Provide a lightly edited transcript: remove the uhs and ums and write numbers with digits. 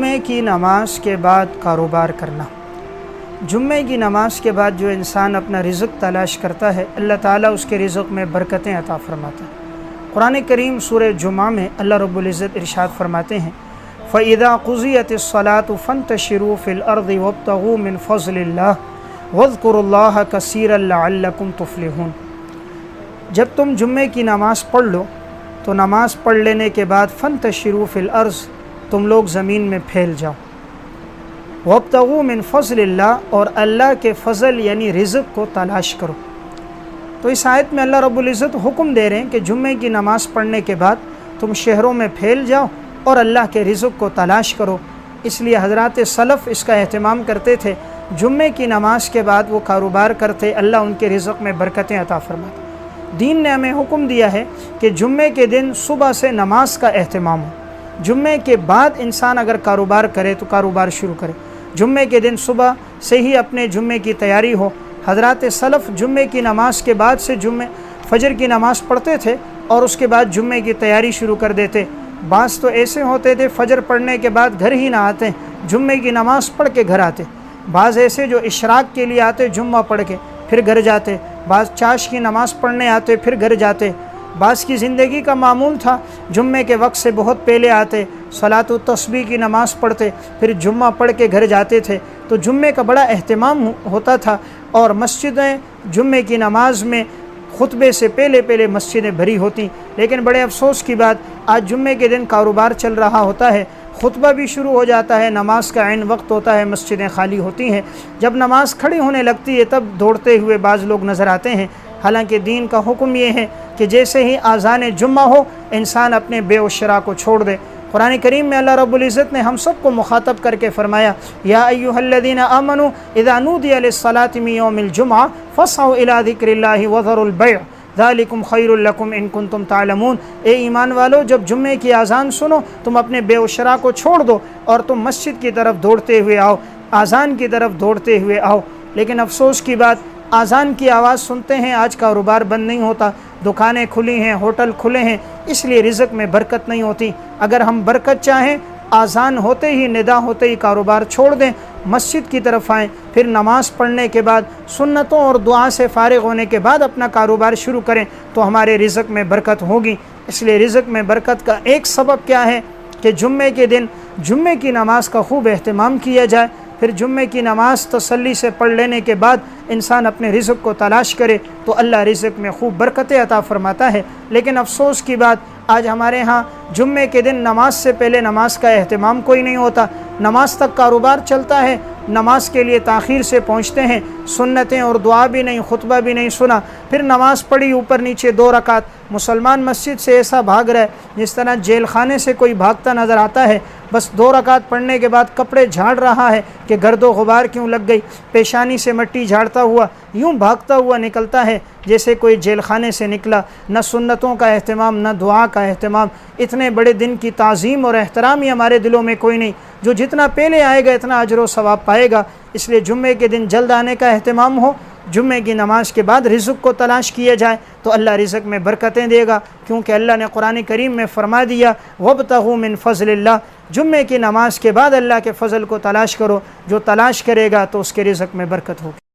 جمعے کی نماز کے بعد کاروبار کرنا۔ جمعے کی نماز کے بعد جو انسان اپنا رزق تلاش کرتا ہے، اللہ تعالیٰ اس کے رزق میں برکتیں عطا فرماتا ہے۔ قرآن کریم سورہ جمعہ میں اللہ رب العزت ارشاد فرماتے ہیں فَإِذَا قُضِيَتِ الصَّلَاةُ فَانتَشِرُوا فِي الْأَرْضِ وَابْتَغُوا مِنْ فَضْلِ اللَّهِ وَاذْكُرُوا اللَّهَ كَثِيرًا لَعَلَّكُمْ تُفْلِحُونَ۔ جب تم جمعے کی نماز پڑھ لو تو نماز پڑھ لینے کے بعد فَانتَشِرُوا فِي الْأَرْضِ، تم لوگ زمین میں پھیل جاؤ، وَابْتَغُوا مِنْ فَضْلِ اللَّهِ، اور اللہ کے فضل یعنی رزق کو تلاش کرو۔ تو اس آیت میں اللہ رب العزت حکم دے رہے ہیں کہ جمعے کی نماز پڑھنے کے بعد تم شہروں میں پھیل جاؤ اور اللہ کے رزق کو تلاش کرو۔ اس لیے حضرات سلف اس کا اہتمام کرتے تھے، جمعے کی نماز کے بعد وہ کاروبار کرتے، اللہ ان کے رزق میں برکتیں عطا فرماتے۔ دین نے ہمیں حکم دیا ہے کہ جمعے کے دن صبح سے نماز کا اہتمام ہو، جمعے کے بعد انسان اگر کاروبار کرے تو کاروبار شروع کرے، جمعے کے دن صبح سے ہی اپنے جمعے کی تیاری ہو۔ حضرات سلف جمعے کی نماز کے بعد سے فجر کی نماز پڑھتے تھے اور اس کے بعد جمعے کی تیاری شروع کر دیتے۔ بعض تو ایسے ہوتے تھے فجر پڑھنے کے بعد گھر ہی نہ آتے، جمعے کی نماز پڑھ کے گھر آتے۔ بعض ایسے جو اشراق کے لیے آتے جمعہ پڑھ کے پھر گھر جاتے، بعض چاش کی نماز پڑھنے آتے پھر گھر جاتے۔ بعض کی زندگی کا معمول تھا جمعے کے وقت سے بہت پہلے آتے، صلاۃ التسبیح کی نماز پڑھتے پھر جمعہ پڑھ کے گھر جاتے تھے۔ تو جمعے کا بڑا اہتمام ہوتا تھا اور مسجدیں جمعے کی نماز میں خطبے سے پہلے مسجدیں بھری ہوتی۔ لیکن بڑے افسوس کی بات، آج جمعے کے دن کاروبار چل رہا ہوتا ہے، خطبہ بھی شروع ہو جاتا ہے، نماز کا عین وقت ہوتا ہے، مسجدیں خالی ہوتی ہیں۔ جب نماز کھڑی ہونے لگتی ہے تب دوڑتے ہوئے بعض لوگ نظر آتے ہیں۔ حالانکہ دین کا حکم یہ ہے کہ جیسے ہی اذان جمعہ ہو انسان اپنے بے و شرا کو چھوڑ دے۔ قرآن کریم میں اللہ رب العزت نے ہم سب کو مخاطب کر کے فرمایا یا ایھا الذین آمنوا اذا نودی للصلاۃ من یوم الجمعہ فاسعوا الی ذکر اللہ وذروا البیع ذالکم خیر لکم ان کنتم تعلمون۔ اے ایمان والو، جب جمعے کی اذان سنو تم اپنے بے و شرا کو چھوڑ دو اور تم مسجد کی طرف دوڑتے ہوئے آؤ، اذان کی طرف دوڑتے ہوئے آؤ۔ لیکن افسوس کی بات، اذان کی آواز سنتے ہیں آج کاروبار بند نہیں ہوتا، دکانیں کھلی ہیں، ہوٹل کھلے ہیں، اس لیے رزق میں برکت نہیں ہوتی۔ اگر ہم برکت چاہیں، اذان ہوتے ہی ندا ہوتے ہی کاروبار چھوڑ دیں، مسجد کی طرف آئیں، پھر نماز پڑھنے کے بعد سنتوں اور دعا سے فارغ ہونے کے بعد اپنا کاروبار شروع کریں تو ہمارے رزق میں برکت ہوگی۔ اس لیے رزق میں برکت کا ایک سبب کیا ہے کہ جمعے کے دن جمعے کی نماز کا خوب اہتمام کیا جائے، پھر جمعے کی نماز تسلی سے پڑھ لینے کے بعد انسان اپنے رزق کو تلاش کرے تو اللہ رزق میں خوب برکتیں عطا فرماتا ہے۔ لیکن افسوس کی بات، آج ہمارے ہاں جمعے کے دن نماز سے پہلے نماز کا اہتمام کوئی نہیں ہوتا، نماز تک کاروبار چلتا ہے، نماز کے لیے تاخیر سے پہنچتے ہیں، سنتیں اور دعا بھی نہیں، خطبہ بھی نہیں سنا، پھر نماز پڑھی اوپر نیچے 2 رکعت۔ مسلمان مسجد سے ایسا بھاگ رہا ہے جس طرح جیل خانے سے کوئی بھاگتا نظر آتا ہے، بس 2 رکعت پڑھنے کے بعد کپڑے جھاڑ رہا ہے کہ گرد و غبار کیوں لگ گئی، پیشانی سے مٹی جھاڑتا ہوا یوں بھاگتا ہوا نکلتا ہے جیسے کوئی جیل خانے سے نکلا۔ نہ سنتوں کا اہتمام، نہ دعا کا اہتمام، اتنے بڑے دن کی تعظیم اور احترام ہی ہمارے دلوں میں کوئی نہیں۔ جو جتنا پہلے آئے گا اتنا اجر و ثواب پائے گا۔ اس لیے جمعے کے دن جلد آنے کا اہتمام ہو، جمعے کی نماز کے بعد رزق کو تلاش کیا جائے تو اللہ رزق میں برکتیں دے گا، کیونکہ اللہ نے قرآن کریم میں فرما دیا وَابْتَغُوا مِنْ فَضْلِ اللَّهِ، جمعے کی نماز کے بعد اللہ کے فضل کو تلاش کرو، جو تلاش کرے گا تو اس کے رزق میں برکت ہوگی۔